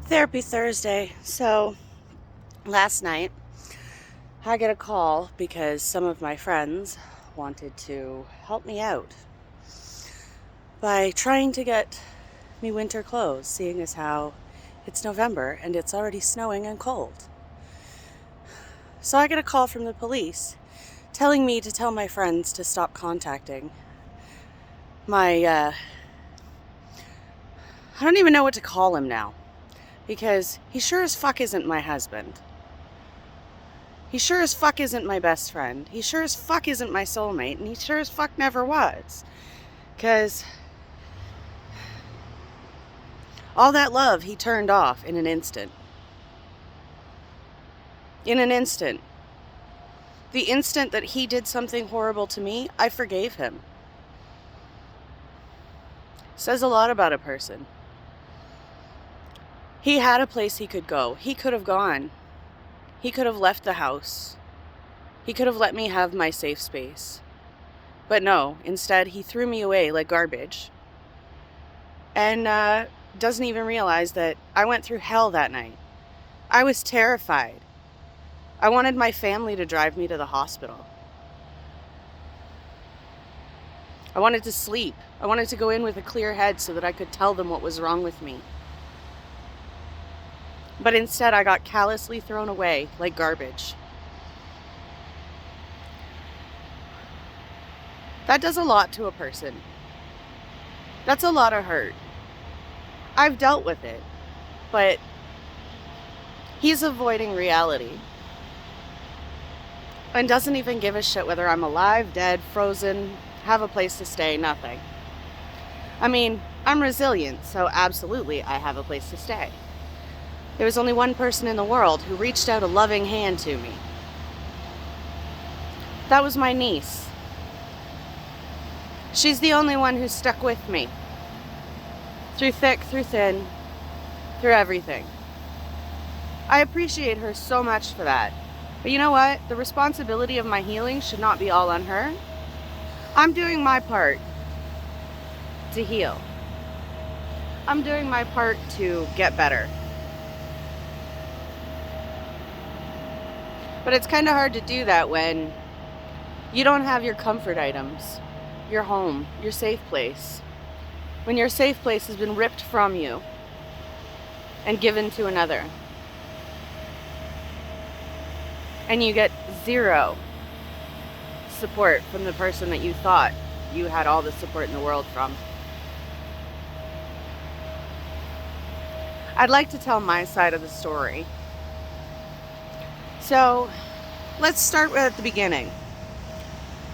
Therapy Thursday. So last night, I get a call because some of my friends wanted to help me out by trying to get me winter clothes, seeing as how it's November and it's already snowing and cold. So I get a call from the police telling me to tell my friends to stop contacting my, I don't even know what to call him now, because he sure as fuck isn't my husband. He sure as fuck isn't my best friend. He sure as fuck isn't my soulmate. And he sure as fuck never was. Because all that love he turned off in an instant. In an instant. The instant that he did something horrible to me, I forgave him. Says a lot about a person. He had a place he could go. He could have gone. He could have left the house. He could have let me have my safe space. But no, instead he threw me away like garbage. And doesn't even realize that I went through hell that night. I was terrified. I wanted my family to drive me to the hospital. I wanted to sleep. I wanted to go in with a clear head so that I could tell them what was wrong with me. But instead, I got callously thrown away like garbage. That does a lot to a person. That's a lot of hurt. I've dealt with it, but he's avoiding reality and doesn't even give a shit whether I'm alive, dead, frozen, have a place to stay, nothing. I mean, I'm resilient, so absolutely I have a place to stay. There was only one person in the world who reached out a loving hand to me. That was my niece. She's the only one who stuck with me. Through thick, through thin, through everything. I appreciate her so much for that. But you know what? The responsibility of my healing should not be all on her. I'm doing my part to heal. I'm doing my part to get better. But it's kind of hard to do that when you don't have your comfort items, your home, your safe place. When your safe place has been ripped from you and given to another. And you get zero support from the person that you thought you had all the support in the world from. I'd like to tell my side of the story. So, let's start at the beginning.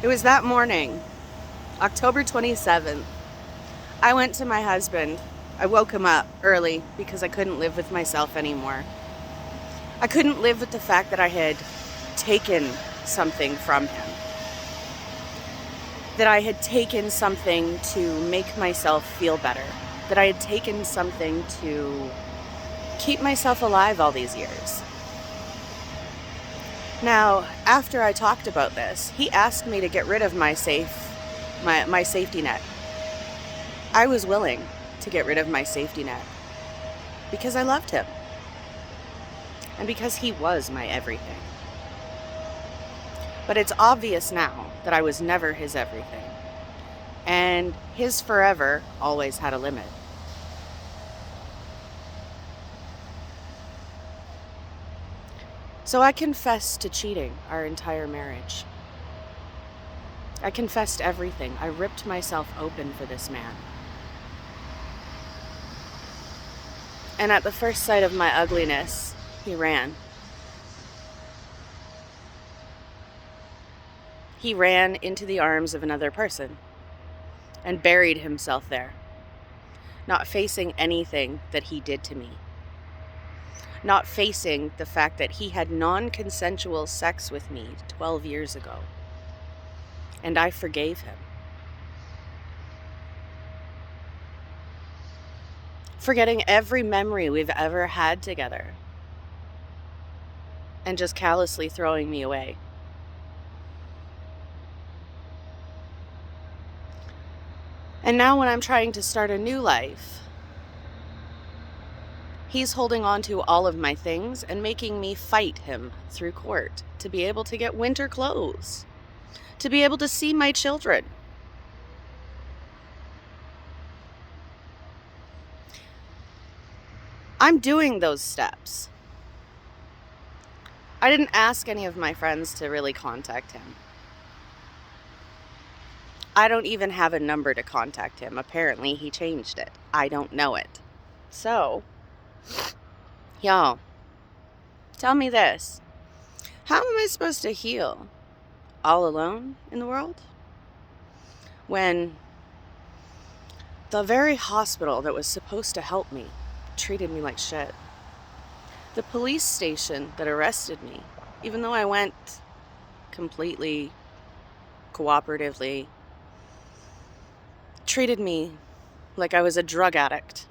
It was that morning, October 27th. I went to my husband. I woke him up early because I couldn't live with myself anymore. I couldn't live with the fact that I had taken something from him. That I had taken something to make myself feel better. That I had taken something to keep myself alive all these years. Now, after I talked about this, he asked me to get rid of my safety net. I was willing to get rid of my safety net because I loved him and because he was my everything. But it's obvious now that I was never his everything, and his forever always had a limit. So I confessed to cheating our entire marriage. I confessed everything. I ripped myself open for this man. And at the first sight of my ugliness, he ran. He ran into the arms of another person and buried himself there, not facing anything that he did to me. Not facing the fact that he had non-consensual sex with me 12 years ago. And I forgave him. Forgetting every memory we've ever had together. And just callously throwing me away. And now when I'm trying to start a new life, He's holding on to all of my things and making me fight him through court to be able to get winter clothes, to be able to see my children. I'm doing those steps. I didn't ask any of my friends to really contact him. I don't even have a number to contact him. Apparently, he changed it. I don't know it. So, y'all, tell me this. How am I supposed to heal all alone in the world when the very hospital that was supposed to help me treated me like shit? The police station that arrested me, even though I went completely cooperatively, treated me like I was a drug addict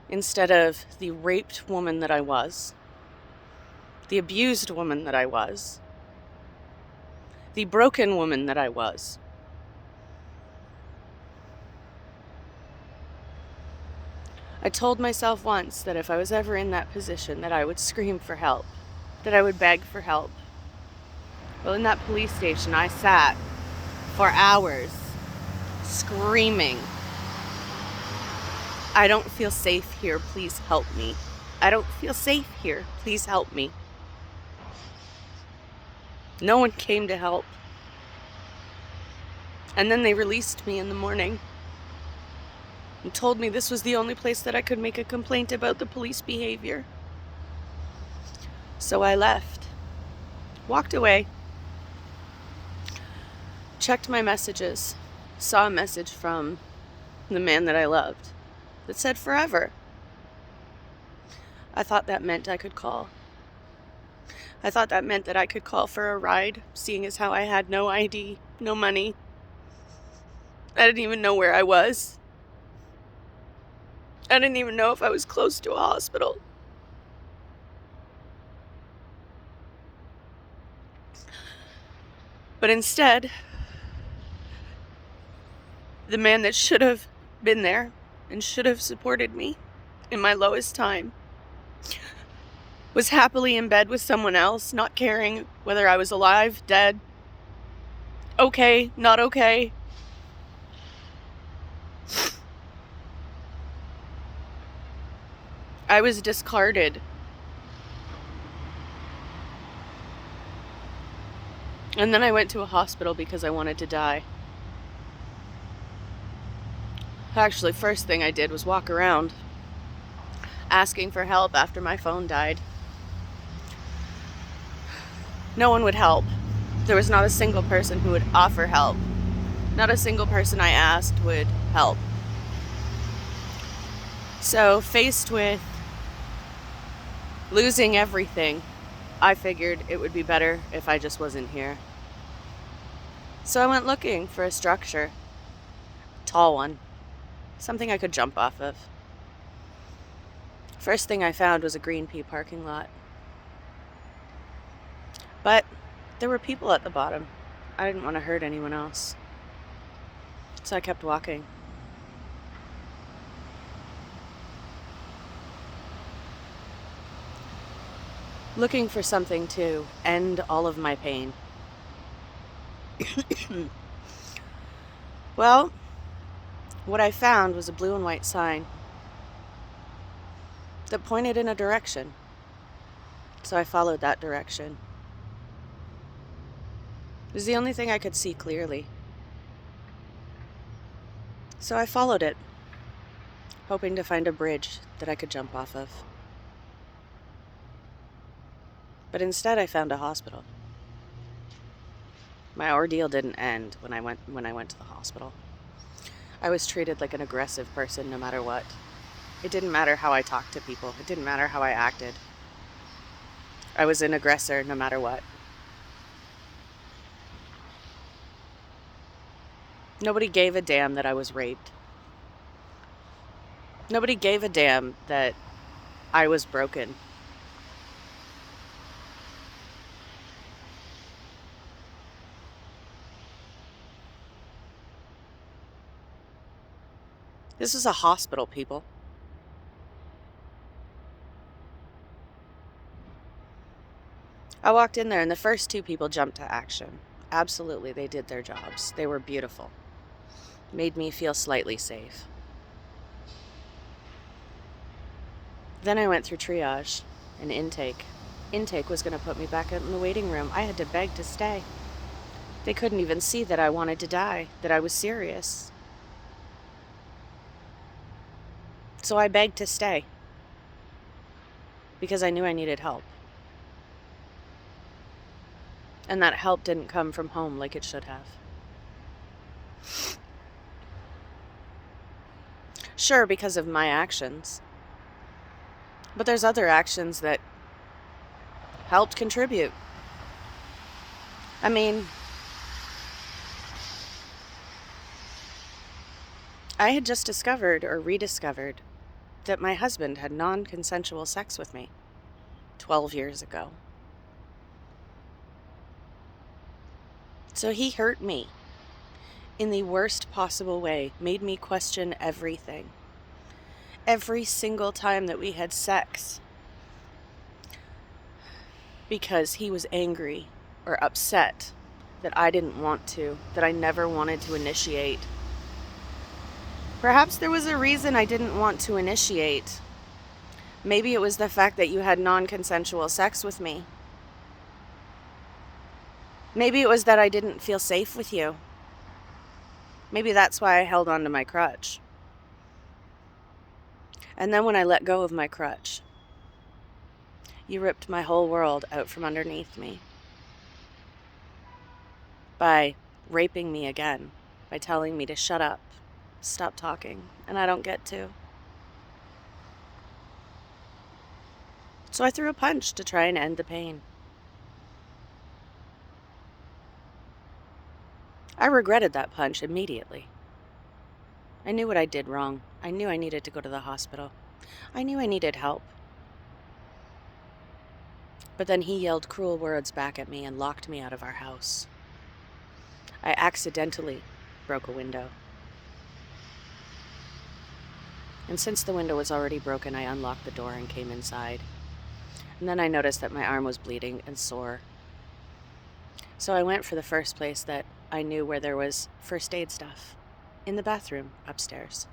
instead of the raped woman that I was, the abused woman that I was, the broken woman that I was. I told myself once that if I was ever in that position that I would scream for help, that I would beg for help. Well, in that police station, I sat for hours screaming, I don't feel safe here, please help me. I don't feel safe here, please help me. No one came to help. And then they released me in the morning and told me this was the only place that I could make a complaint about the police behavior. So I left, walked away, checked my messages, saw a message from the man that I loved that said forever. I thought that meant I could call. I thought that meant that I could call for a ride, seeing as how I had no ID, no money. I didn't even know where I was. I didn't even know if I was close to a hospital. But instead, the man that should have been there and should have supported me in my lowest time was happily in bed with someone else, not caring whether I was alive, dead, okay, not okay. I was discarded. And then I went to a hospital because I wanted to die. Actually, first thing I did was walk around asking for help after my phone died. No one would help. There was not a single person who would offer help. Not a single person I asked would help. So, faced with losing everything, I figured it would be better if I just wasn't here. So I went looking for a structure. Tall one. Something I could jump off of. First thing I found was a Green Pea parking lot. But there were people at the bottom. I didn't want to hurt anyone else. So I kept walking. Looking for something to end all of my pain. Well, what I found was a blue and white sign that pointed in a direction. So I followed that direction. It was the only thing I could see clearly. So I followed it, hoping to find a bridge that I could jump off of. But instead I found a hospital. My ordeal didn't end when I went to the hospital. I was treated like an aggressive person no matter what. It didn't matter how I talked to people. It didn't matter how I acted. I was an aggressor no matter what. Nobody gave a damn that I was raped. Nobody gave a damn that I was broken. This is a hospital, people. I walked in there and the first two people jumped to action. Absolutely, they did their jobs. They were beautiful. Made me feel slightly safe. Then I went through triage and intake. Intake was going to put me back out in the waiting room. I had to beg to stay. They couldn't even see that I wanted to die, that I was serious. So I begged to stay because I knew I needed help. And that help didn't come from home like it should have. Sure, because of my actions. But there's other actions that helped contribute. I mean, I had just discovered or rediscovered that my husband had non-consensual sex with me 12 years ago. So he hurt me in the worst possible way, made me question everything. Every single time that we had sex, because he was angry or upset that I didn't want to, that I never wanted to initiate. Perhaps there was a reason I didn't want to initiate. Maybe it was the fact that you had non-consensual sex with me. Maybe it was that I didn't feel safe with you. Maybe that's why I held on to my crutch. And then when I let go of my crutch, you ripped my whole world out from underneath me by raping me again, by telling me to shut up, stop talking, and I don't get to. So I threw a punch to try and end the pain. I regretted that punch immediately. I knew what I did wrong. I knew I needed to go to the hospital. I knew I needed help. But then he yelled cruel words back at me and locked me out of our house. I accidentally broke a window. And since the window was already broken, I unlocked the door and came inside. And then I noticed that my arm was bleeding and sore. So I went for the first place that I knew where there was first aid stuff, in the bathroom upstairs.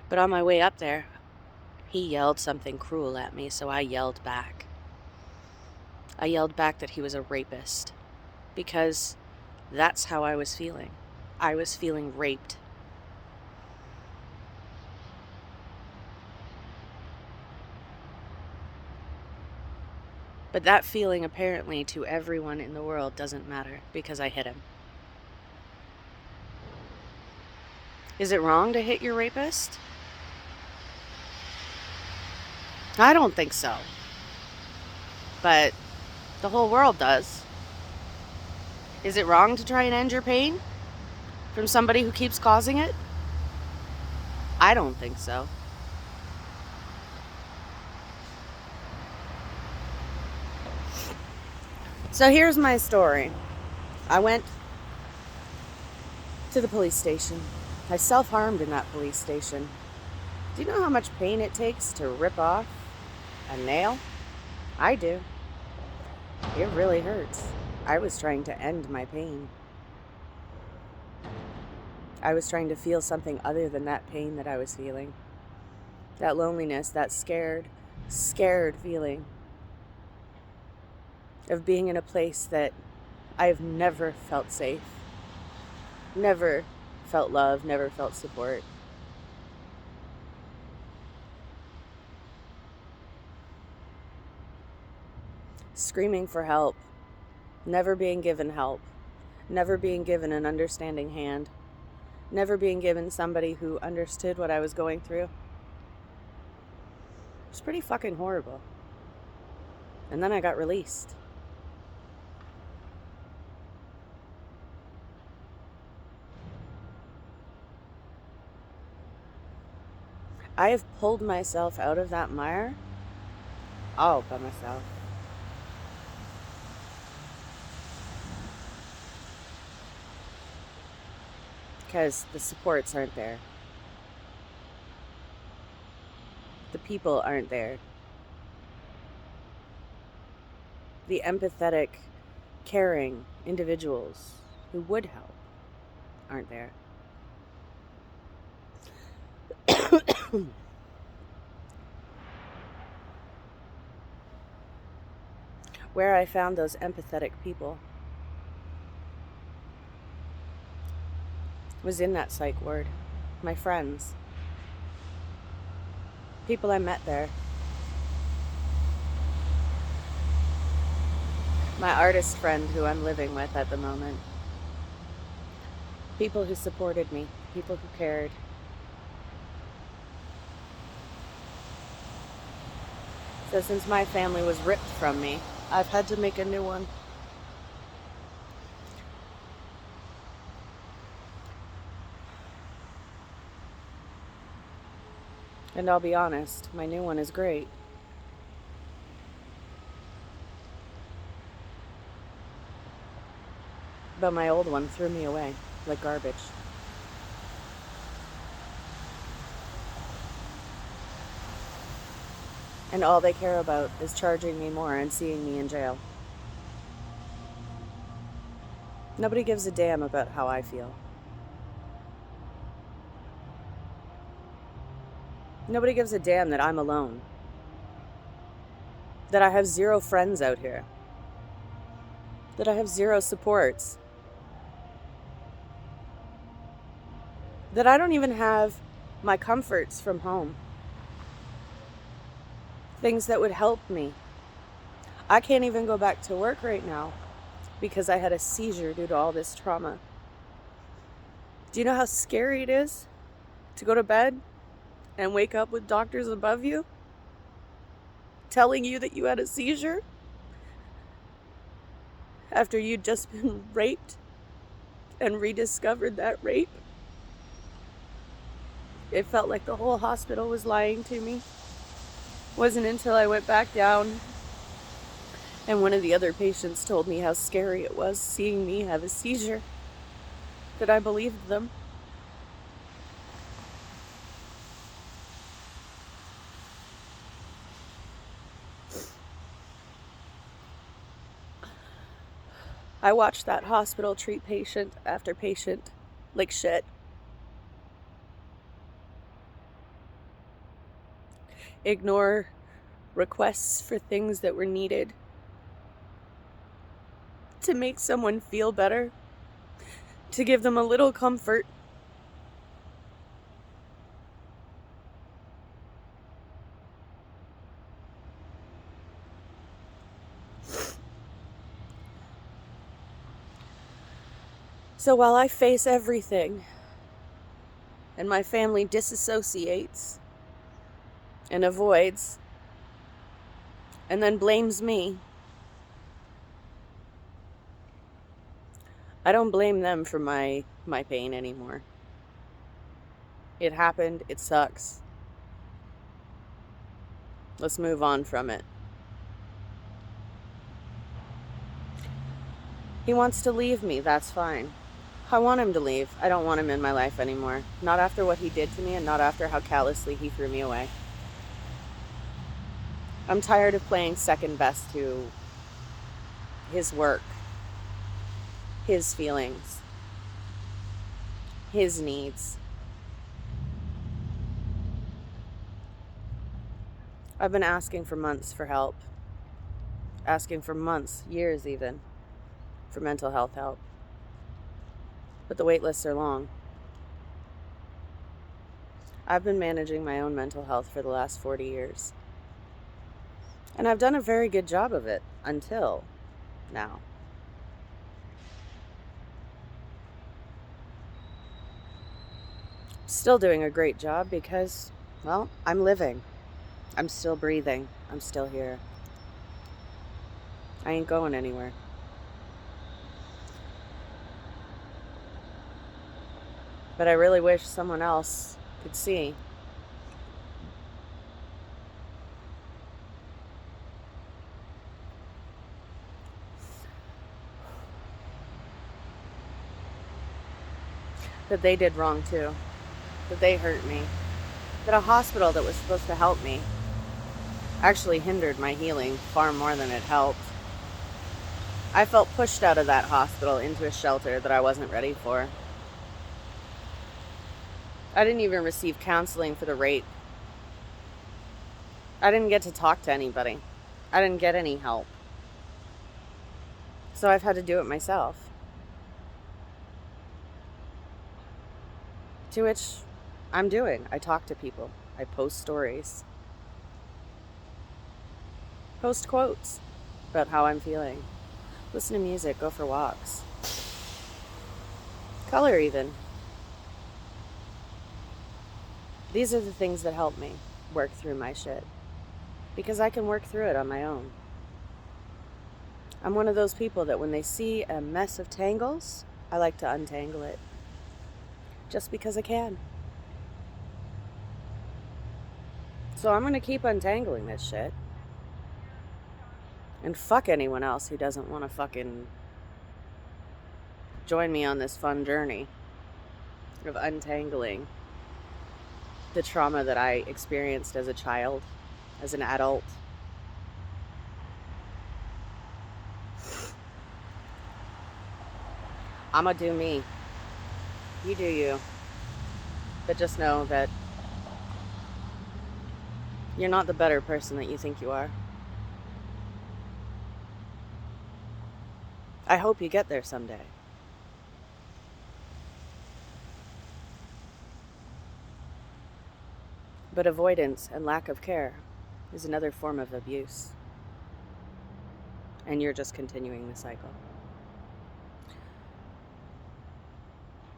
But on my way up there, he yelled something cruel at me, so I yelled back. I yelled back that he was a rapist, because that's how I was feeling. I was feeling raped. But that feeling, apparently, to everyone in the world doesn't matter, because I hit him. Is it wrong to hit your rapist? I don't think so. But the whole world does. Is it wrong to try and end your pain from somebody who keeps causing it? I don't think so. So here's my story. I went to the police station. I self-harmed in that police station. Do you know how much pain it takes to rip off a nail? I do. It really hurts. I was trying to end my pain. I was trying to feel something other than that pain that I was feeling. That loneliness, that scared feeling of being in a place that I've never felt safe, never felt love, never felt support. Screaming for help, never being given help, never being given an understanding hand, never being given somebody who understood what I was going through. It was pretty fucking horrible. And then I got released. I have pulled myself out of that mire all by myself. Because the supports aren't there. The people aren't there. the empathetic, caring individuals who would help aren't there. Where I found those empathetic people was in that psych ward. My friends. People I met there. My artist friend who I'm living with at the moment. People who supported me. People who cared. So since my family was ripped from me, I've had to make a new one. And I'll be honest, my new one is great. But my old one threw me away like garbage. And all they care about is charging me more and seeing me in jail. Nobody gives a damn about how I feel. Nobody gives a damn that I'm alone. That I have 0 friends out here. That I have 0 supports. That I don't even have my comforts from home. Things that would help me. I can't even go back to work right now because I had a seizure due to all this trauma. Do you know how scary it is to go to bed and wake up with doctors above you telling you that you had a seizure after you'd just been raped and rediscovered that rape? It felt like the whole hospital was lying to me. It wasn't until I went back down and one of the other patients told me how scary it was seeing me have a seizure that I believed them. I watched that hospital treat patient after patient like shit. Ignore requests for things that were needed to make someone feel better, to give them a little comfort. So while I face everything and my family disassociates and avoids and then blames me, I don't blame them for my pain anymore. It happened. It sucks. Let's move on from it. He wants to leave me. That's fine. I want him to leave. I don't want him in my life anymore. Not after what he did to me and not after how callously he threw me away. I'm tired of playing second best to his work, his feelings, his needs. I've been asking for months for help. Asking for months, years even, for mental health help. But the wait lists are long. I've been managing my own mental health for the last 40 years. And I've done a very good job of it until now. Still doing a great job because, well, I'm living. I'm still breathing. I'm still here. I ain't going anywhere. But I really wish someone else could see. That they did wrong too. That they hurt me. That a hospital that was supposed to help me actually hindered my healing far more than it helped. I felt pushed out of that hospital into a shelter that I wasn't ready for. I didn't even receive counseling for the rape. I didn't get to talk to anybody. I didn't get any help. So I've had to do it myself. To which I'm doing. I talk to people. I post stories. Post quotes about how I'm feeling. Listen to music. Go for walks. Color even. These are the things that help me work through my shit. Because I can work through it on my own. I'm one of those people that when they see a mess of tangles, I like to untangle it. Just because I can. So I'm going to keep untangling this shit. And fuck anyone else who doesn't want to fucking join me on this fun journey of untangling the trauma that I experienced as a child, as an adult. I'ma do me. You do you. But just know that you're not the better person that you think you are. I hope you get there someday. But avoidance and lack of care is another form of abuse. And you're just continuing the cycle.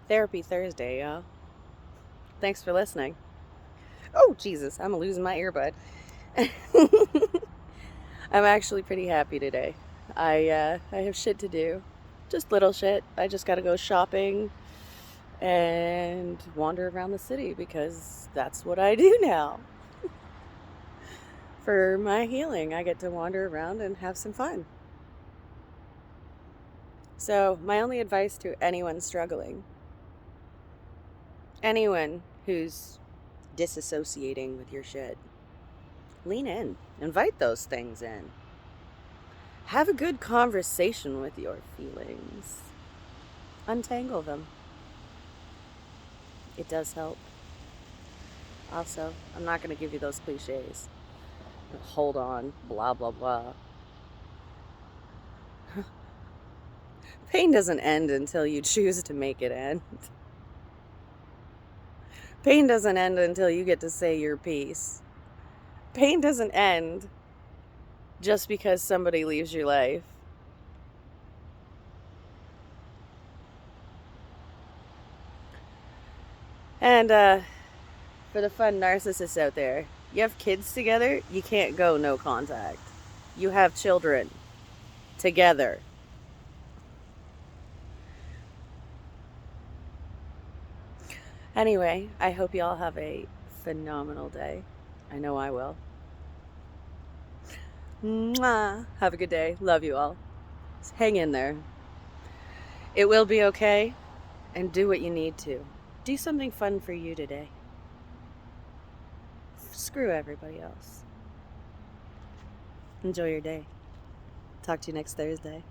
Therapy Thursday, y'all. Thanks for listening. Oh, Jesus, I'm losing my earbud. I'm actually pretty happy today. I have shit to do. Just little shit. I just gotta go shopping and wander around the city because that's what I do now. For my healing, I get to wander around and have some fun. So, my only advice to anyone struggling, anyone who's disassociating with your shit, lean in. Invite those things in. Have a good conversation with your feelings. Untangle them. It does help. Also, I'm not going to give you those cliches. Hold on, blah, blah, blah. Pain doesn't end until you choose to make it end. Pain doesn't end until you get to say your piece. Pain doesn't end just because somebody leaves your life. And for the fun narcissists out there, you have kids together, you can't go no contact. You have children together. Anyway, I hope you all have a phenomenal day. I know I will. Mwah. Have a good day. Love you all. Hang in there. It will be okay. And do what you need to. Do something fun for you today. Screw everybody else. Enjoy your day. Talk to you next Thursday.